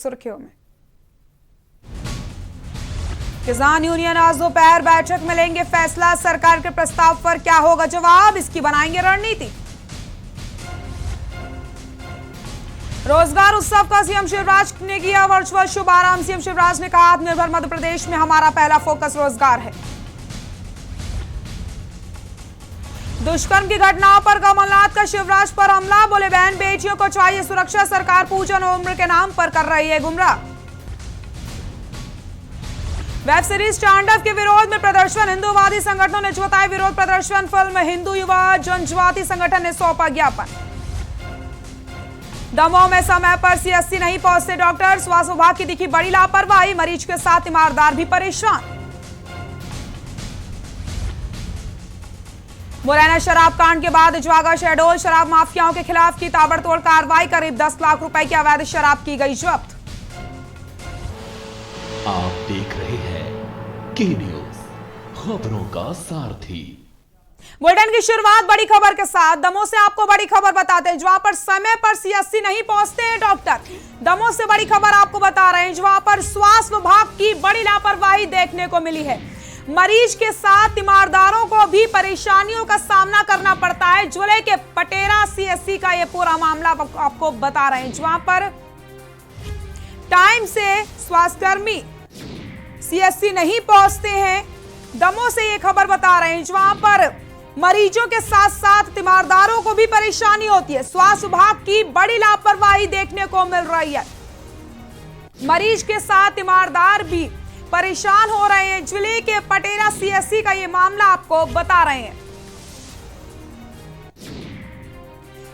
सुर्खियों में किसान यूनियन आज दोपहर बैठक में लेंगे फैसला। सरकार के प्रस्ताव पर क्या होगा जवाब, इसकी बनाएंगे रणनीति। रोजगार उत्सव का सीएम शिवराज ने किया वर्चुअल शुभारंभ। सीएम शिवराज ने कहा आत्मनिर्भर मध्य प्रदेश में हमारा पहला फोकस रोजगार है। दुष्कर्म की घटनाओं पर कमलनाथ का शिवराज पर हमला, बोले बहन बेटियों को चाहिए सुरक्षा, सरकार पूजन और उम्र के नाम पर कर रही है गुमराह। वेब सीरीज तांडव के विरोध में प्रदर्शन, हिंदूवादी संगठनों ने जताया विरोध प्रदर्शन। फिल्म हिंदू युवा जनजाति संगठन ने सौंपा ज्ञापन। दमोह में समय पर सीएससी नहीं पहुंचते डॉक्टर, स्वास्थ्य विभाग की दिखी बड़ी लापरवाही, मरीज के साथ तीमारदार भी परेशान। मुरैना शराब कांड के बाद इजवागा शहडोल शराब माफियाओं के खिलाफ की ताबड़तोड़ कार्रवाई, करीब 10 लाख रुपए की अवैध शराब की गई जब्त। आप देख रहे हैं के न्यूज, खबरों का सारथी। बुलेटिन की शुरुआत बड़ी खबर के साथ। दमोह से आपको बड़ी खबर बताते हैं, जहां पर समय पर सीएससी नहीं पहुंचते हैं डॉक्टर। दमोह से बड़ी खबर आपको बता रहे हैं, जहां पर स्वास्थ्य विभाग की बड़ी लापरवाही देखने को मिली है। मरीज के साथ तीमारदारों को भी परेशानियों का सामना करना पड़ता है। जुले के पटेरा सीएससी का यह पूरा मामला आपको बता रहे हैं, जहां पर टाइम से स्वास्थ्यकर्मी सीएससी नहीं पहुंचते हैं। दमोह से यह खबर बता रहे हैं, जहां पर मरीजों के साथ साथ तीमारदारों को भी परेशानी होती है। स्वास्थ्य विभाग की बड़ी लापरवाही देखने को मिल रही है। मरीज के साथ तीमारदार भी परेशान हो रहे हैं। जिले के पटेरा सीएससी का यह मामला आपको बता रहे हैं।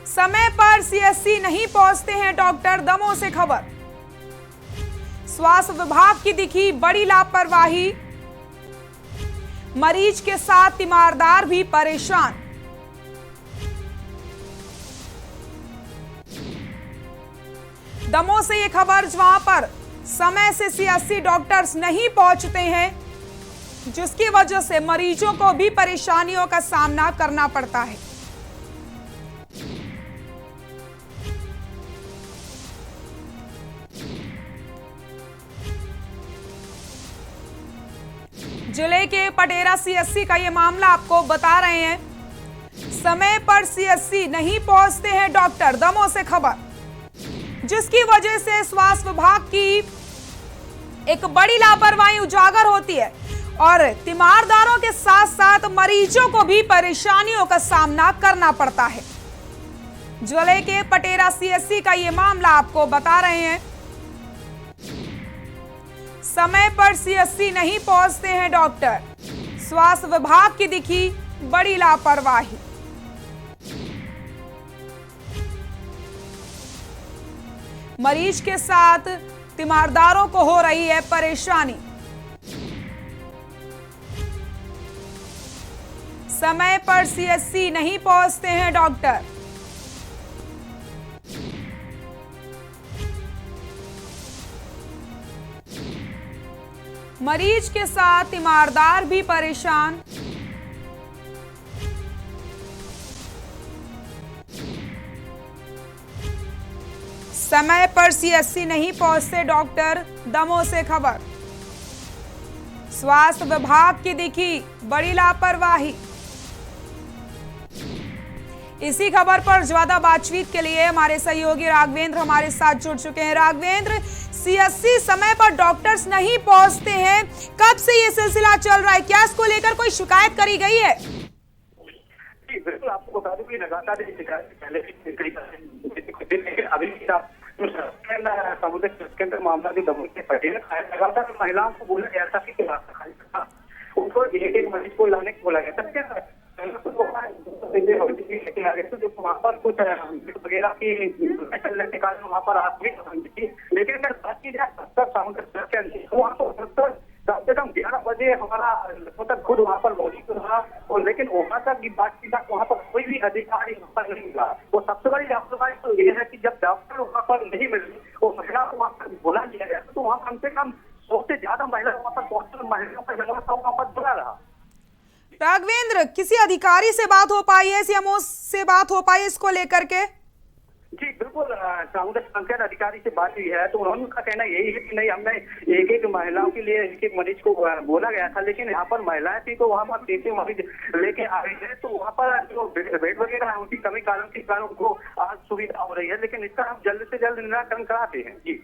समय पर सीएससी नहीं पहुंचते हैं डॉक्टर, दमोह से खबर। स्वास्थ्य विभाग की दिखी बड़ी लापरवाही, मरीज के साथ तीमारदार भी परेशान। दमोह से यह खबर, जहां पर समय से सीएससी डॉक्टर्स नहीं पहुंचते हैं, जिसकी वजह से मरीजों को भी परेशानियों का सामना करना पड़ता है। जिले के पटेरा सीएससी का यह मामला आपको बता रहे हैं। समय पर सीएससी नहीं पहुंचते हैं डॉक्टर, दमोह से खबर, जिसकी वजह से स्वास्थ्य विभाग की एक बड़ी लापरवाही उजागर होती है और तीमारदारों के साथ साथ मरीजों को भी परेशानियों का सामना करना पड़ता है। जिले के पटेरा सीएससी का यह मामला आपको बता रहे हैं। समय पर सीएससी नहीं पहुंचते हैं डॉक्टर, स्वास्थ्य विभाग की दिखी बड़ी लापरवाही। मरीज के साथ तीमारदारों को हो रही है परेशानी। समय पर सीएससी नहीं पहुंचते हैं डॉक्टर, मरीज के साथ तीमारदार भी परेशान। समय पर सीएससी नहीं पहुंचते डॉक्टर, दमोह से खबर। स्वास्थ्य विभाग की दिखी बड़ी लापरवाही। इसी खबर पर ज्यादा बातचीत के लिए हमारे सहयोगी राघवेंद्र हमारे साथ जुड़ चुके हैं। राघवेंद्र, सीएससी समय पर डॉक्टर्स नहीं पहुंचते हैं, कब से ये सिलसिला चल रहा है? क्या इसको लेकर कोई शिकायत करी गई है? बिल्कुल, आपको बता दूं कि लगातार शिकायत पहले अभी सामुदायिक स्वास्थ्य केंद्र मामला भी दमोह के पटेल लगातार महिलाओं को बोला गया था कि उनको एक मरीज को लाने को बोला गया था। जो वहाँ पर कुछ वगैरह की चलने के कारण वहाँ पर आप भी, लेकिन अगर बात की जाए सामुदायिक स्वास्थ्य केंद्र, वहाँ पर कम से कम 11 बजे हमारा तक खुद वहाँ पर मौजूद रहा, और लेकिन वहाँ तक की बात की वहाँ पर कोई भी अधिकारी वहाँ पर नहीं मिला। वो सबसे बड़ी लापरवाही तो ये है कि जब डॉक्टर वहाँ पर नहीं मिले और महिला को वहाँ पर बुला लिया गया, तो वहाँ कम से कम 100 से ज्यादा महिला वहाँ पर पहुंचकर महिलाओं का जमा वहाँ पर बुला रहा। राघवेंद्र, किसी अधिकारी से बात हो पाई है, सीएमओ से बात हो पाई है इसको लेकर के? जी बिल्कुल, सामुदायिक संगठन अधिकारी से बात हुई है तो उनका कहना यही है कि नहीं, हमने एक एक महिलाओं के लिए एक एक मरीज को बोला गया था, लेकिन यहाँ पर महिलाएं थी तो वहाँ पर 3 मरीज लेके आ रही है, तो वहाँ पर जो बेड वगैरह है उनकी कमी के कारण उनको आज सुविधा हो रही है, लेकिन इसका हम जल्द से जल्द निराकरण कराते हैं। जी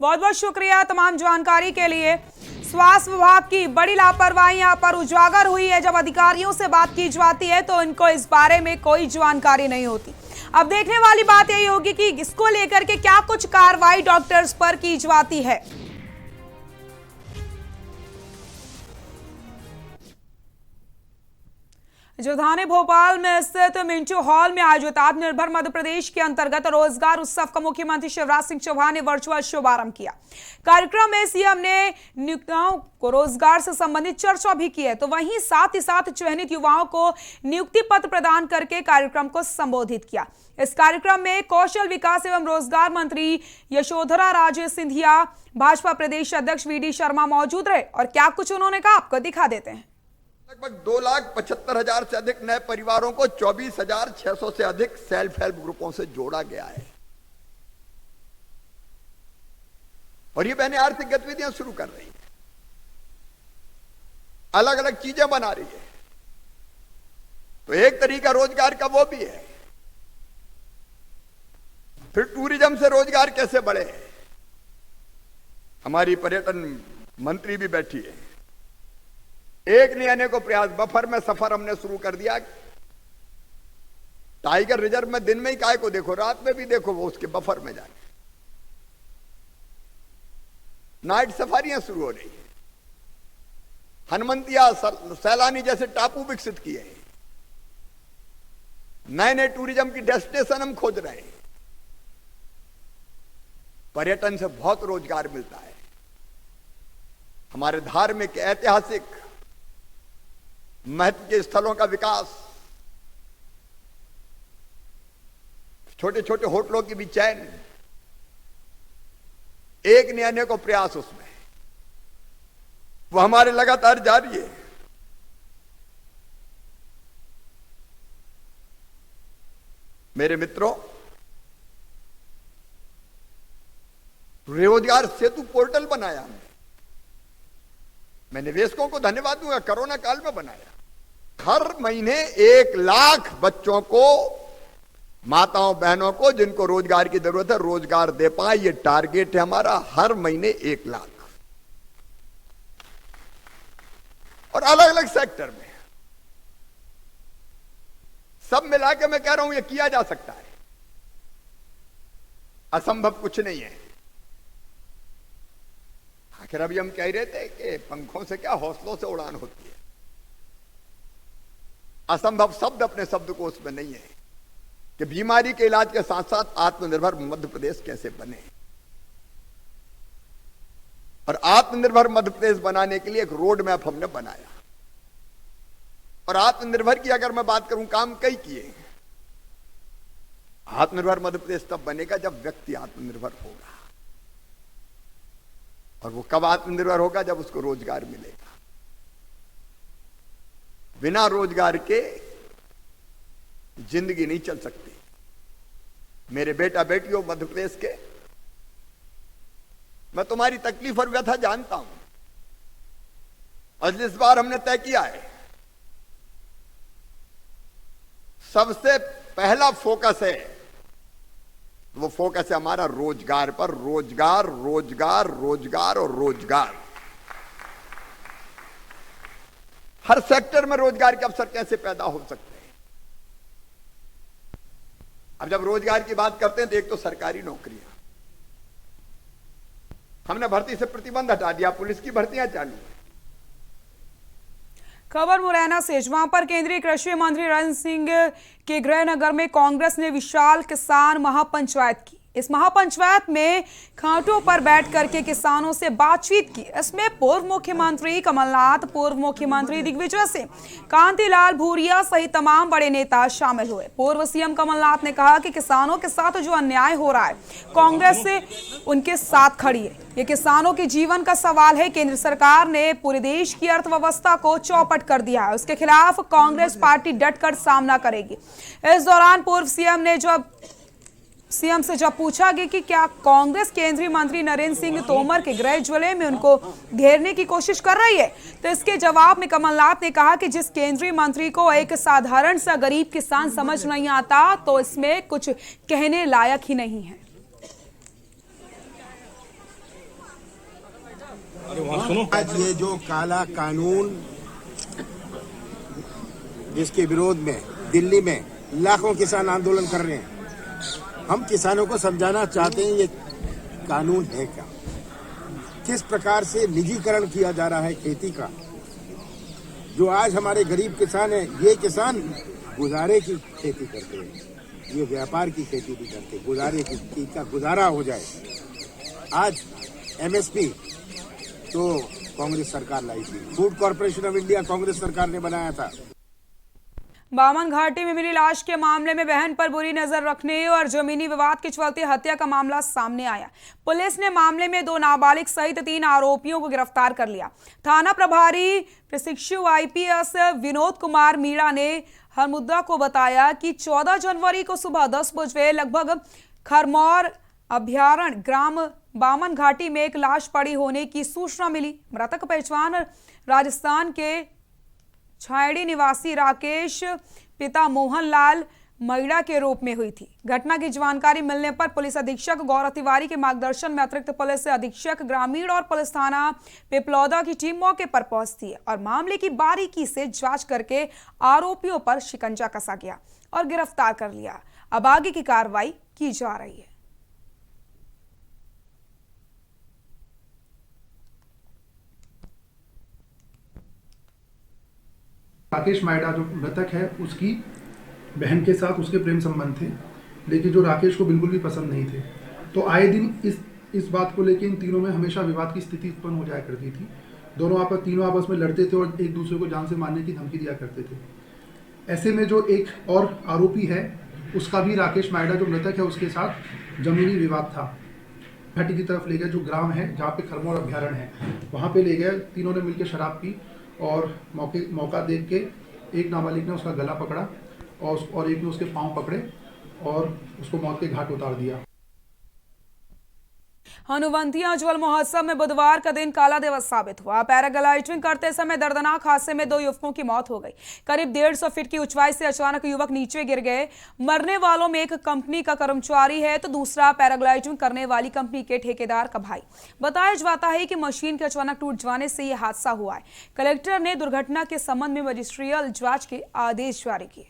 बहुत बहुत शुक्रिया तमाम जानकारी के लिए। स्वास्थ्य विभाग की बड़ी लापरवाही यहाँ पर उजागर हुई है। जब अधिकारियों से बात की जाती है तो इनको इस बारे में कोई जानकारी नहीं होती। अब देखने वाली बात यही होगी कि इसको लेकर के क्या कुछ कार्रवाई डॉक्टर्स पर की जाती है। राजधानी भोपाल में स्थित मिंटू हॉल में आयोजित आत्मनिर्भर मध्य प्रदेश के अंतर्गत रोजगार उत्सव का मुख्यमंत्री शिवराज सिंह चौहान ने वर्चुअल शुभारंभ किया। कार्यक्रम में सीएम ने नियोक्ताओं को रोजगार से संबंधित चर्चा भी की है, तो वहीं साथ ही साथ चयनित युवाओं को नियुक्ति पत्र प्रदान करके कार्यक्रम को संबोधित किया। इस कार्यक्रम में कौशल विकास एवं रोजगार मंत्री यशोधरा राजे सिंधिया, भाजपा प्रदेश अध्यक्ष वीडी शर्मा मौजूद रहे और क्या कुछ उन्होंने कहा आपको दिखा देते हैं। लगभग 2,75,000 से अधिक नए परिवारों को 24,600 से अधिक सेल्फ हेल्प ग्रुपों से जोड़ा गया है और ये बहनें आर्थिक गतिविधियां शुरू कर रही हैं, अलग अलग चीजें बना रही है। तो एक तरीका रोजगार का वो भी है। फिर टूरिज्म से रोजगार कैसे बढ़े, हमारी पर्यटन मंत्री भी बैठी है। एक नहीं आने को प्रयास, बफर में सफर हमने शुरू कर दिया। टाइगर रिजर्व में दिन में ही काय को देखो, रात में भी देखो, वो उसके बफर में जाके नाइट सफारियां शुरू हो रही है। हनुमंतिया, सैलानी जैसे टापू विकसित किए हैं। नए नए टूरिज्म की डेस्टिनेशन हम खोज रहे हैं। पर्यटन से बहुत रोजगार मिलता है। हमारे धार्मिक, ऐतिहासिक महत्व के स्थलों का विकास, छोटे छोटे होटलों की भी चयन, एक नए आने को प्रयास उसमें वो हमारे लगातार जारी है। मेरे मित्रों, रोजगार सेतु पोर्टल बनाया हमने। मैं निवेशकों को धन्यवाद दूंगा, कोरोना काल में बनाया। हर महीने 1 लाख बच्चों को, माताओं बहनों को जिनको रोजगार की जरूरत है, रोजगार दे पाए, ये टारगेट है हमारा। हर महीने 1 लाख और अलग अलग सेक्टर में सब मिला के मैं कह रहा हूं ये किया जा सकता है। असंभव कुछ नहीं है। आखिर अभी हम कह रहे थे कि पंखों से क्या, हौसलों से उड़ान होती है। असंभव शब्द अपने शब्दकोश में नहीं है कि बीमारी के इलाज के साथ साथ आत्मनिर्भर मध्य प्रदेश कैसे बने। और आत्मनिर्भर मध्य प्रदेश बनाने के लिए एक रोड मैप हमने बनाया। और आत्मनिर्भर की अगर मैं बात करूं, काम कई किए। आत्मनिर्भर मध्य प्रदेश तब बनेगा जब व्यक्ति आत्मनिर्भर होगा। और वो कब आत्मनिर्भर होगा? जब उसको रोजगार मिलेगा। बिना रोजगार के जिंदगी नहीं चल सकती। मेरे बेटा बेटियों मध्य प्रदेश के, मैं तुम्हारी तकलीफ और व्यथा जानता हूं। और इस बार हमने तय किया है, सबसे पहला फोकस है, वो फोकस है हमारा रोजगार पर। रोजगार, रोजगार, रोजगार और रोजगार। हर सेक्टर में रोजगार के अवसर कैसे पैदा हो सकते हैं। अब जब रोजगार की बात करते हैं तो एक तो सरकारी नौकरियां, हमने भर्ती से प्रतिबंध हटा दिया, पुलिस की भर्तियां चालू है। खबर मुरैना से, वहां पर केंद्रीय कृषि मंत्री नरेंद्र सिंह के गृहनगर में कांग्रेस ने विशाल किसान महापंचायत की। इस महापंचायत में खाटों पर बैठ करके किसानों से बातचीत की। इसमें पूर्व मुख्यमंत्री कमलनाथ, पूर्व मुख्यमंत्री दिग्विजय सिंह, कांतिलाल भूरिया सहित तमाम बड़े नेता शामिल हुए। पूर्व सीएम कमलनाथ ने कहा कि किसानों के साथ जो अन्याय हो रहा है, कांग्रेस से उनके साथ खड़ी है। ये किसानों के जीवन का सवाल है। केंद्र सरकार ने पूरे देश की अर्थव्यवस्था को चौपट कर दिया है। उसके खिलाफ कांग्रेस पार्टी डटकर सामना करेगी। इस दौरान पूर्व सीएम ने जब सीएम से जब पूछा गया कि क्या कांग्रेस केंद्रीय मंत्री नरेंद्र सिंह तोमर के गृह ज्वेलरी में उनको घेरने की कोशिश कर रही है, तो इसके जवाब में कमलनाथ ने कहा कि जिस केंद्रीय मंत्री को एक साधारण सा गरीब किसान समझ नहीं आता तो इसमें कुछ कहने लायक ही नहीं है। आज ये जो काला कानून जिसके विरोध में दिल्ली में लाखों किसान आंदोलन कर रहे हैं, हम किसानों को समझाना चाहते हैं ये कानून है क्या, किस प्रकार से निजीकरण किया जा रहा है खेती का। जो आज हमारे गरीब किसान हैं, ये किसान गुजारे की खेती करते हैं, ये व्यापार की खेती भी करते, गुजारे की का गुजारा हो जाए। आज एमएसपी तो कांग्रेस सरकार लाई थी, food corporation of India Congress सरकार ने बनाया था। बामन घाटी में मिली लाश के मामले में बहन पर बुरी नजर रखने और जमीनी विवाद के चलते हत्या का मामला सामने आया। पुलिस ने मामले में 2 नाबालिग सहित 3 आरोपियों को गिरफ्तार कर लिया। थाना प्रभारी प्रशिक्षु आईपीएस विनोद कुमार मीणा ने हर मुद्दा को बताया कि 14 जनवरी को सुबह 10 बजे लगभग खरमौर अभ्यारण्य ग्राम बामन घाटी में एक लाश पड़ी होने की सूचना मिली। मृतक पहचान राजस्थान के छायड़ी निवासी राकेश पिता मोहनलाल मैड़ा के रूप में हुई थी। घटना की जानकारी मिलने पर पुलिस अधीक्षक गौरव तिवारी के मार्गदर्शन में अतिरिक्त पुलिस अधीक्षक ग्रामीण और पुलिस थाना पिपलौदा की टीम मौके पर पहुंचती है और मामले की बारीकी से जांच करके आरोपियों पर शिकंजा कसा गया और गिरफ्तार कर लिया। अब आगे की कार्रवाई की जा रही है। राकेश मैडा जो मृतक है उसकी बहन के साथ उसके प्रेम संबंध थे, लेकिन जो राकेश को बिल्कुल भी पसंद नहीं थे। तो आए दिन इस बात को लेकर इन तीनों में हमेशा विवाद की स्थिति उत्पन्न हो जाया करती थी। तीनों आपस में लड़ते थे और एक दूसरे को जान से मारने की धमकी दिया करते थे। ऐसे में जो एक और आरोपी है उसका भी राकेश मैडा जो मृतक है उसके साथ जमीनी विवाद था। घाटी की तरफ ले गए, जो ग्राम है जहाँ पे खरमौर अभ्यारण्य है वहाँ पे ले गए। तीनों ने मिलकर शराब पी और मौका देख के एक नाबालिग ने उसका गला पकड़ा और एक ने उसके पांव पकड़े और उसको मौत के घाट उतार दिया। हनुवंतिया ज्वल महोत्सव में बुधवार का दिन काला दिवस साबित हुआ। पैराग्लाइडिंग करते समय दर्दनाक हादसे में 2 युवकों की मौत हो गई। करीब 150 फीट की ऊंचाई से अचानक युवक नीचे गिर गए। मरने वालों में एक कंपनी का कर्मचारी है तो दूसरा पैराग्लाइडिंग करने वाली कंपनी के ठेकेदार का भाई। बताया जाता है कि मशीन के अचानक टूट जाने से यह हादसा हुआ है। कलेक्टर ने दुर्घटना के संबंध में मजिस्ट्रियल जांच के आदेश जारी किए।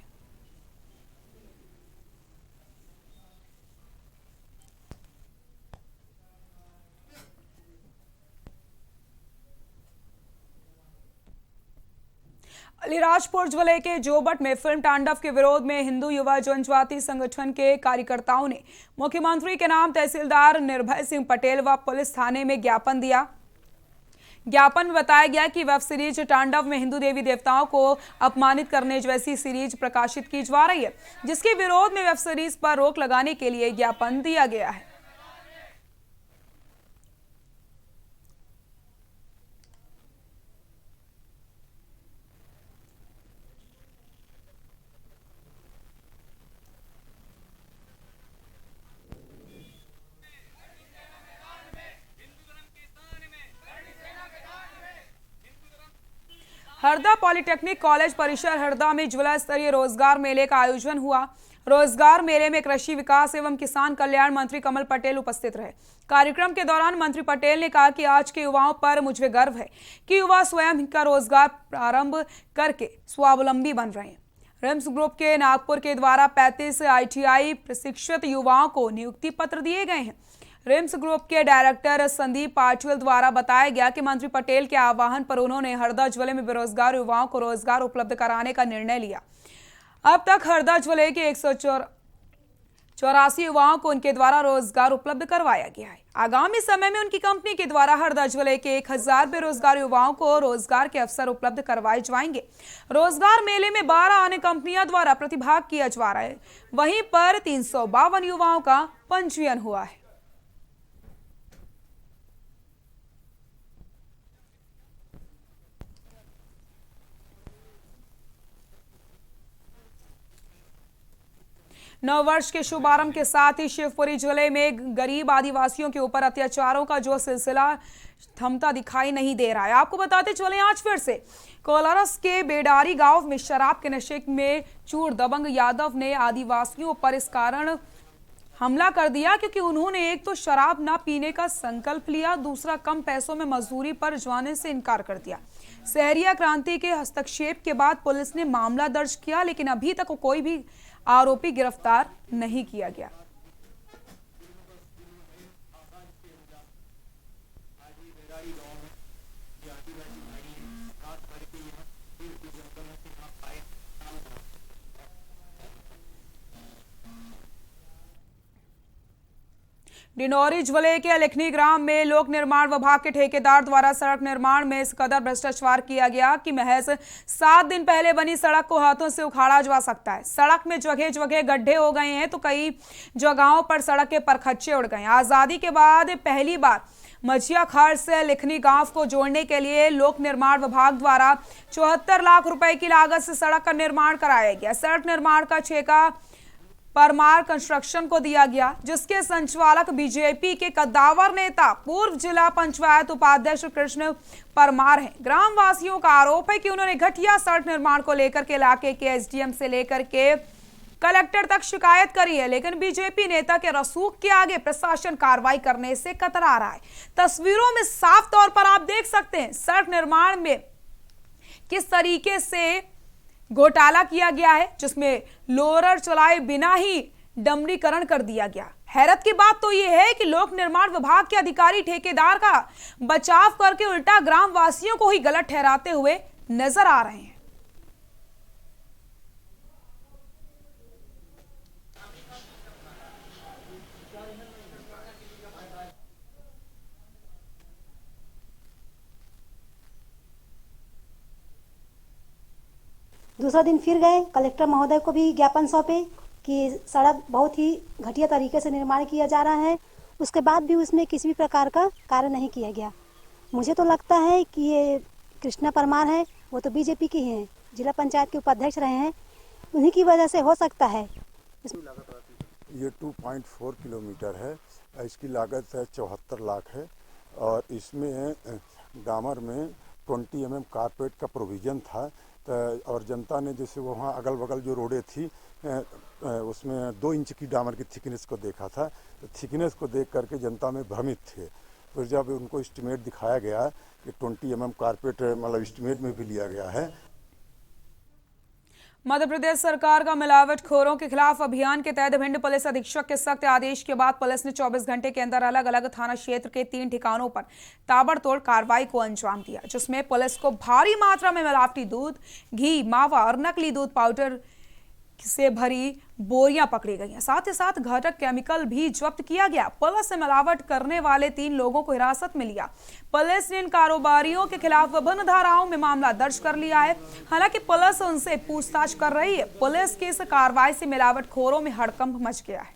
अलीराजपुर जिले के जोबट में फिल्म तांडव के विरोध में हिंदू युवा जनजाति संगठन के कार्यकर्ताओं ने मुख्यमंत्री के नाम तहसीलदार निर्भय सिंह पटेल व पुलिस थाने में ज्ञापन दिया। ज्ञापन में बताया गया कि वेब सीरीज तांडव में हिंदू देवी देवताओं को अपमानित करने जैसी सीरीज प्रकाशित की जा रही है, जिसके विरोध में वेब सीरीज पर रोक लगाने के लिए ज्ञापन दिया गया है। हरदा पॉलिटेक्निक कॉलेज परिसर हरदा में जिला स्तरीय रोजगार मेले का आयोजन हुआ। रोजगार मेले में कृषि विकास एवं किसान कल्याण मंत्री कमल पटेल उपस्थित रहे। कार्यक्रम के दौरान मंत्री पटेल ने कहा कि आज के युवाओं पर मुझे गर्व है कि युवा स्वयं का रोजगार प्रारंभ करके स्वावलंबी बन रहे हैं। रिम्स ग्रुप के नागपुर के द्वारा 35 ITI प्रशिक्षित युवाओं को नियुक्ति पत्र दिए गए हैं। रिम्स ग्रुप के डायरेक्टर संदीप पाटिल द्वारा बताया गया कि मंत्री पटेल के आह्वान पर उन्होंने हरदा जिले में बेरोजगार युवाओं को रोजगार उपलब्ध कराने का निर्णय लिया। अब तक हरदा जिले के 184 युवाओं को उनके द्वारा रोजगार उपलब्ध करवाया गया है। आगामी समय में उनकी कंपनी के द्वारा हरदा जिले के 1000 बेरोजगार युवाओं को रोजगार के अवसर उपलब्ध करवाए जाएंगे। रोजगार मेले में 12 अन्य कंपनियों द्वारा प्रतिभाग किया जा रहा है। वहीं पर 352 युवाओं का पंजीयन हुआ है। नव वर्ष के शुभारंभ के साथ ही शिवपुरी जिले में गरीब आदिवासियों के ऊपर अत्याचारों का जो सिलसिला थमता दिखाई नहीं दे रहा है। आपको बताते चले आज फिर से कोलारस के बेडारी गांव में शराब के नशे में चूर दबंग यादव ने आदिवासियों पर इस कारण हमला कर दिया क्योंकि उन्होंने एक तो शराब ना पीने का संकल्प लिया, दूसरा कम पैसों में मजदूरी पर जाने से इनकार कर दिया। सहरिया क्रांति के हस्तक्षेप के बाद पुलिस ने मामला दर्ज किया, लेकिन अभी तक कोई भी आरोपी गिरफ्तार नहीं किया गया। डिंडौरी जिले के लेखनी ग्राम में लोक निर्माण विभाग के ठेकेदार द्वारा सड़क निर्माण में इस कदर भ्रष्टाचार किया गया कि महज 7 दिन पहले बनी सड़क को हाथों से उखाड़ा जा सकता है। सड़क में जगह जगह गड्ढे हो गए हैं तो कई जगहों पर सड़क के परखच्चे उड़ गए। आजादी के बाद पहली बार मझिया खाड़ से लेखनी गांव को जोड़ने के लिए लोक निर्माण विभाग द्वारा 74 लाख रुपए की लागत से सड़क का निर्माण कराया गया। सड़क निर्माण का ठेका परमार कंस्ट्रक्शन को दिया गया, जिसके संचालक बीजेपी के कद्दावर नेता पूर्व जिला पंचायत उपाध्यक्ष कृष्ण परमार हैं। ग्रामवासियों का आरोप है कि उन्होंने घटिया सड़क निर्माण को लेकर के इलाके के एसडीएम से लेकर के कलेक्टर तक शिकायत करी है, लेकिन बीजेपी नेता के रसूख के आगे प्रशासन कार्रवाई करने से कतरा रहा है। तस्वीरों में साफ तौर पर आप देख सकते हैं सड़क निर्माण में किस तरीके से घोटाला किया गया है, जिसमें लोरर चलाए बिना ही डमरीकरण कर दिया गया। हैरत की बात तो यह है कि लोक निर्माण विभाग के अधिकारी ठेकेदार का बचाव करके उल्टा ग्रामवासियों को ही गलत ठहराते हुए नजर आ रहे हैं। दूसरा दिन फिर गए, कलेक्टर महोदय को भी ज्ञापन सौंपे कि सड़क बहुत ही घटिया तरीके से निर्माण किया जा रहा है। उसके बाद भी उसमें किसी भी प्रकार का कार्य नहीं किया गया। मुझे तो लगता है कि ये कृष्णा परमार है, वो तो बीजेपी के ही हैं, जिला पंचायत के उपाध्यक्ष रहे हैं, उन्हीं की वजह से हो सकता है। ये 2.4 किलोमीटर है, इसकी लागत है 74 लाख है और इसमें डामर में 20 mm कारपेट का प्रोविज़न था। और जनता ने जैसे वहाँ अगल बगल जो रोडें थी उसमें 2 इंच की डामर की थिकनेस को देखा था, तो थिकनेस को देख करके जनता में भ्रमित थे। फिर जब उनको एस्टिमेट दिखाया गया कि 20 mm कारपेट मतलब एस्टिमेट में भी लिया गया है। मध्य प्रदेश सरकार का मिलावटखोरों के खिलाफ अभियान के तहत भिंड पुलिस अधीक्षक के सख्त आदेश के बाद पुलिस ने 24 घंटे के अंदर अलग अलग थाना क्षेत्र के 3 ठिकानों पर ताबड़तोड़ कार्रवाई को अंजाम दिया, जिसमें पुलिस को भारी मात्रा में मिलावटी दूध, घी, मावा और नकली दूध पाउडर से भरी बोरियां पकड़ी गई हैं। साथ ही साथ घातक केमिकल भी जब्त किया गया। पुलिस ने मिलावट करने वाले 3 लोगों को हिरासत में लिया। पुलिस ने इन कारोबारियों के खिलाफ विभिन्न धाराओं में मामला दर्ज कर लिया है। हालांकि पुलिस उनसे पूछताछ कर रही है। पुलिस की इस कार्रवाई से मिलावटखोरों में हड़कंप मच गया है।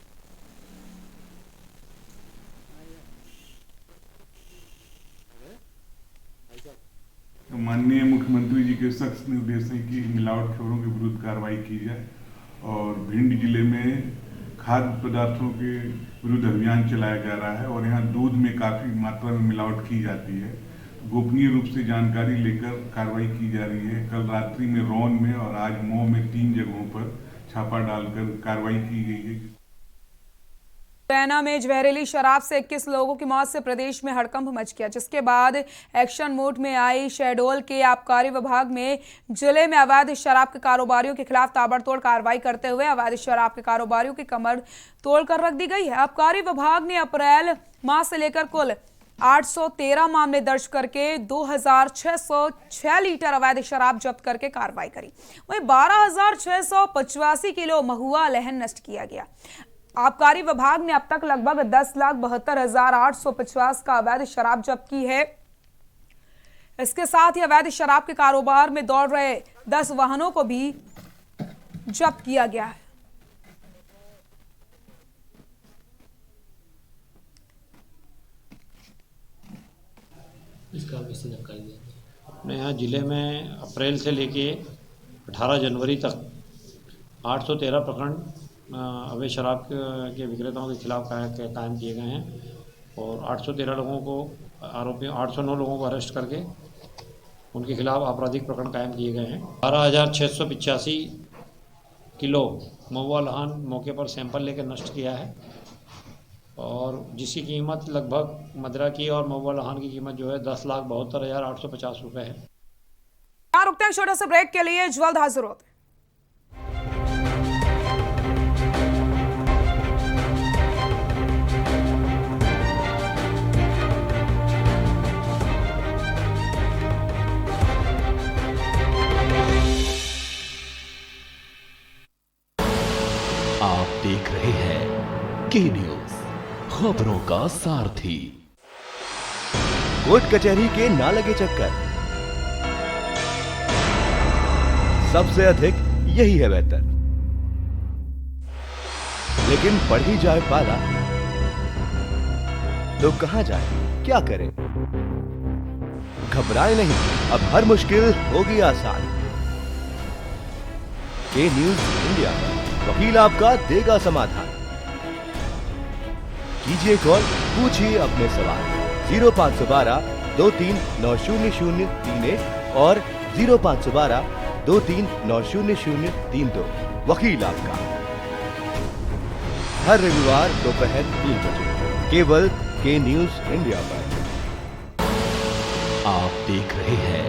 माननीय मुख्यमंत्री जी के सख्त निर्देश हैं कि मिलावटखोरों के विरुद्ध कार्रवाई की जाए और भिंड जिले में खाद्य पदार्थों के विरुद्ध अभियान चलाया जा रहा है और यहाँ दूध में काफ़ी मात्रा में मिलावट की जाती है। गोपनीय रूप से जानकारी लेकर कार्रवाई की जा रही है। कल रात्रि में रौन में और आज मऊ में 3 जगहों पर छापा डालकर कार्रवाई की गई है। मुरैना में जहरीली शराब से 21 लोगों की मौत से प्रदेश में हड़कंप मच गया, जिसके बाद एक्शन मोड में आई शहडोल के आबकारी विभाग में जिले में अवैध शराब के कारोबारियों के खिलाफ ताबड़तोड़ कार्रवाई करते हुए अवैध शराब के कारोबारियों की कमर तोड़कर रख दी गई है। आबकारी विभाग ने अप्रैल माह से लेकर कुल 813 मामले दर्ज करके 2606 लीटर अवैध शराब जब्त करके कार्रवाई करी। वहीं 12685 किलो महुआ लहन नष्ट किया गया। आबकारी विभाग ने अब तक लगभग 10,72,850 का अवैध शराब जब्त की है। इसके साथ ही अवैध शराब के कारोबार में दौड़ रहे 10 वाहनों को भी जब्त किया गया है। इसका विस्तृत जानकारी दें। अपने यहाँ जिले में अप्रैल से लेके 18 जनवरी तक 813 प्रकरण अवैध शराब के विक्रेताओं के खिलाफ कायम किए गए हैं और 813 लोगों को आरोपी 809 लोगों को अरेस्ट करके उनके खिलाफ आपराधिक प्रकरण कायम किए गए हैं। 12,685 किलो महुआ लहान मौके पर सैंपल लेकर नष्ट किया है और जिसकी कीमत लगभग मदरा की और महुआ लहान की कीमत जो है 10,72,850 रुपये है। यहाँ रुकते हैं छोटे से ब्रेक के लिए, जल्द हाजिर होते हैं। आप देख रहे हैं के न्यूज, खबरों का सारथी। कोर्ट कचहरी के ना लगे चक्कर, सबसे अधिक यही है बेहतर। लेकिन बढ़ ही जाए पाला तो कहां जाए, क्या करें? घबराए नहीं, अब हर मुश्किल होगी आसान। के न्यूज इंडिया पर वकील आपका देगा समाधान। कीजिए कॉल, पूछिए अपने सवाल 0512-23900031 और 0512-23900032। वकील आपका हर रविवार दोपहर 3 बजे केवल के न्यूज इंडिया पर। आप देख रहे हैं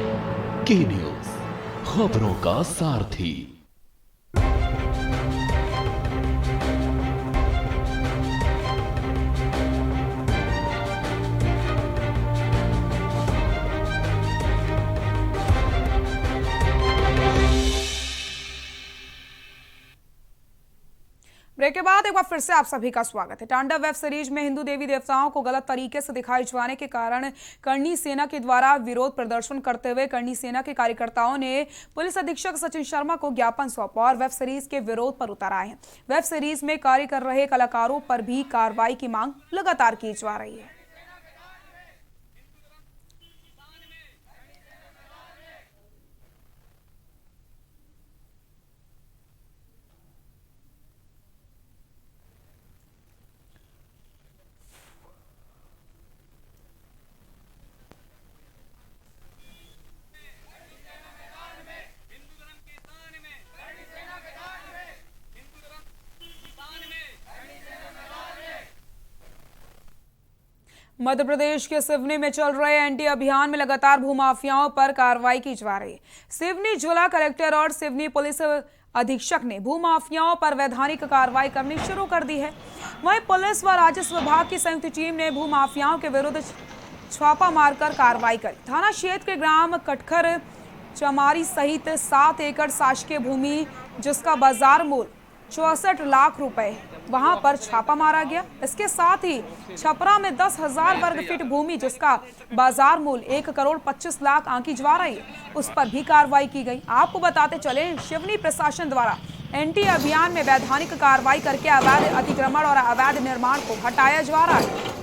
के न्यूज, खबरों का सारथी। ब्रेक के बाद एक बार फिर से आप सभी का स्वागत है। तांडव वेब सीरीज में हिंदू देवी देवताओं को गलत तरीके से दिखाए जाने के कारण करनी सेना के द्वारा विरोध प्रदर्शन करते हुए करनी सेना के कार्यकर्ताओं ने पुलिस अधीक्षक सचिन शर्मा को ज्ञापन सौंपा और वेब सीरीज के विरोध पर उतर आए हैं। वेब सीरीज में कार्य कर रहे कलाकारों पर भी कार्रवाई की मांग लगातार की जा रही है। मध्य प्रदेश के सिवनी में चल रहे एंटी अभियान में लगातार भूमाफियाओं पर कार्रवाई की जा रही है। सिवनी जिला कलेक्टर और सिवनी पुलिस अधीक्षक ने भूमाफियाओं पर वैधानिक कार्रवाई करनी शुरू कर दी है। वहीं पुलिस व राजस्व विभाग की संयुक्त टीम ने भूमाफियाओं के विरुद्ध छापा मारकर कार्रवाई करी। थाना क्षेत्र के ग्राम कटखर चमारी सहित 7 एकड़ शासकीय भूमि जिसका बाजार मूल्य 64 लाख रुपए वहां पर छापा मारा गया। इसके साथ ही छपरा में 10,000 वर्ग फीट भूमि जिसका बाजार मूल्य 1 करोड़ 25 लाख आंकी जा रही है, उस पर भी कार्रवाई की गई। आपको बताते चले, सिवनी प्रशासन द्वारा एंटी अभियान में वैधानिक कार्रवाई करके अवैध अतिक्रमण और अवैध निर्माण को हटाया जा रहा है।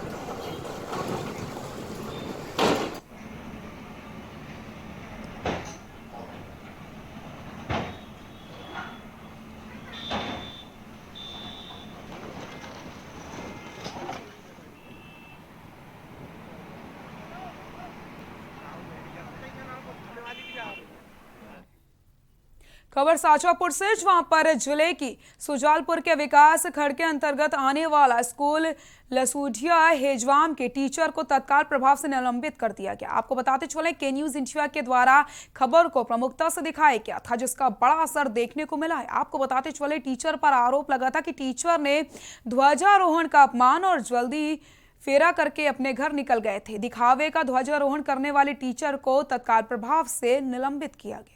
खबर शाजापुर से, जहां पर जिले की सुजालपुर के विकास खंड के अंतर्गत आने वाला स्कूल लसूढ़िया हेजवाम के टीचर को तत्काल प्रभाव से निलंबित कर दिया गया। आपको बताते चले, के न्यूज इंडिया के द्वारा खबर को प्रमुखता से दिखाया गया था जिसका बड़ा असर देखने को मिला है। आपको बताते चले, टीचर पर आरोप लगा था कि टीचर ने ध्वजारोहण का अपमान और जल्दी फेरा करके अपने घर निकल गए थे। दिखावे का ध्वजारोहण करने वाले टीचर को तत्काल प्रभाव से निलंबित किया गया।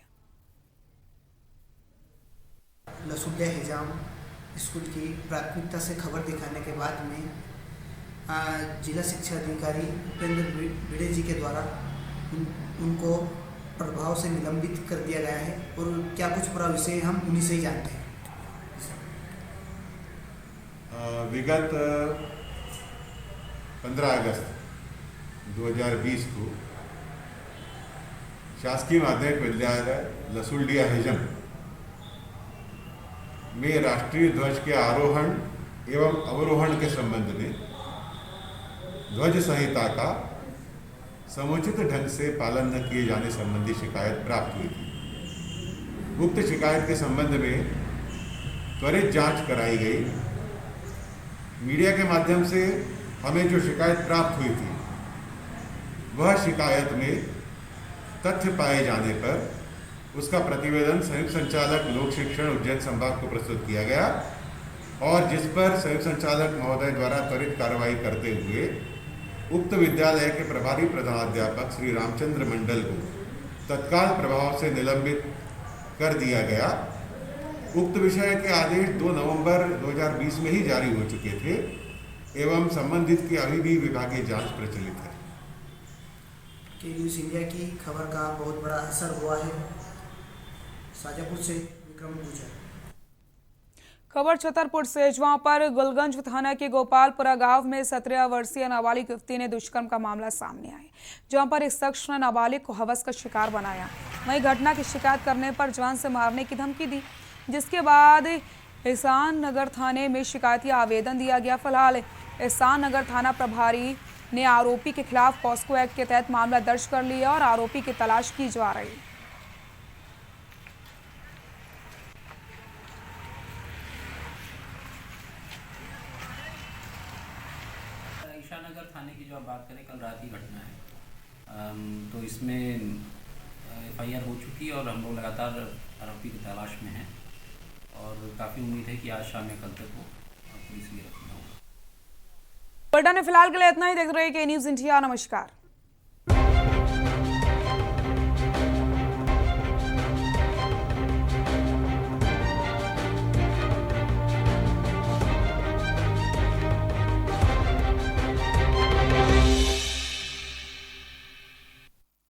लसूढ़िया हेजाम स्कूल की प्राथमिकता से खबर दिखाने के बाद में जिला शिक्षा अधिकारी उपेंद्र भिड़े जी के द्वारा उनको प्रभाव से निलंबित कर दिया गया है। और क्या कुछ पूरा विषय हम उन्हीं से ही जानते हैं। विगत 15 अगस्त 2020 को शासकीय माध्यमिक विद्यालय लसूढ़िया हेजम में राष्ट्रीय ध्वज के आरोहण एवं अवरोहण के संबंध में ध्वज संहिता का समुचित ढंग से पालन न किए जाने संबंधी शिकायत प्राप्त हुई थी। उक्त शिकायत के संबंध में त्वरित जांच कराई गई। मीडिया के माध्यम से हमें जो शिकायत प्राप्त हुई थी वह शिकायत में तथ्य पाए जाने पर उसका प्रतिवेदन संयुक्त संचालक लोक शिक्षण उज्जैन संभाग को प्रस्तुत किया गया और जिस पर संयुक्त संचालक महोदय द्वारा त्वरित कार्रवाई करते हुए उक्त विद्यालय के प्रभारी प्रधानाध्यापक श्री रामचंद्र मंडल को तत्काल प्रभाव से निलंबित कर दिया गया। उक्त विषय के आदेश 2 नवंबर 2020 में ही जारी हो चुके थे एवं संबंधित की अभी भी विभागीय जांच प्रचलित है। के न्यूज़ इंडिया की खबर का बहुत बड़ा असर हुआ है। शाजापुर से विक्रम गुजर। खबर छतरपुर से, जहां पर गुलगंज थाना के गोपालपुरा गांव में 17 वर्षीय नाबालिग युवती ने दुष्कर्म का मामला सामने आया, जहां पर एक शख्स ने नाबालिग को हवस का शिकार बनाया। वहीं घटना की शिकायत करने पर जान से मारने की धमकी दी, जिसके बाद एहसान नगर थाने में शिकायती आवेदन दिया गया। फिलहाल एहसान नगर थाना प्रभारी ने आरोपी के खिलाफ पॉस्को एक्ट के तहत मामला दर्ज कर लिया और आरोपी की तलाश की जा रही है। ईशानगर थाने की जो आप बात करें, कल रात की घटना है, तो इसमें FIR हो चुकी है और हम लोग लगातार आरोपी की तलाश में हैं और काफ़ी उम्मीद है कि आज शाम या कल तक वो पुलिस गिरफ्तार होगा। बुलेटिन में फिलहाल के लिए इतना ही। देख रहे हैं के न्यूज़ इंडिया। नमस्कार।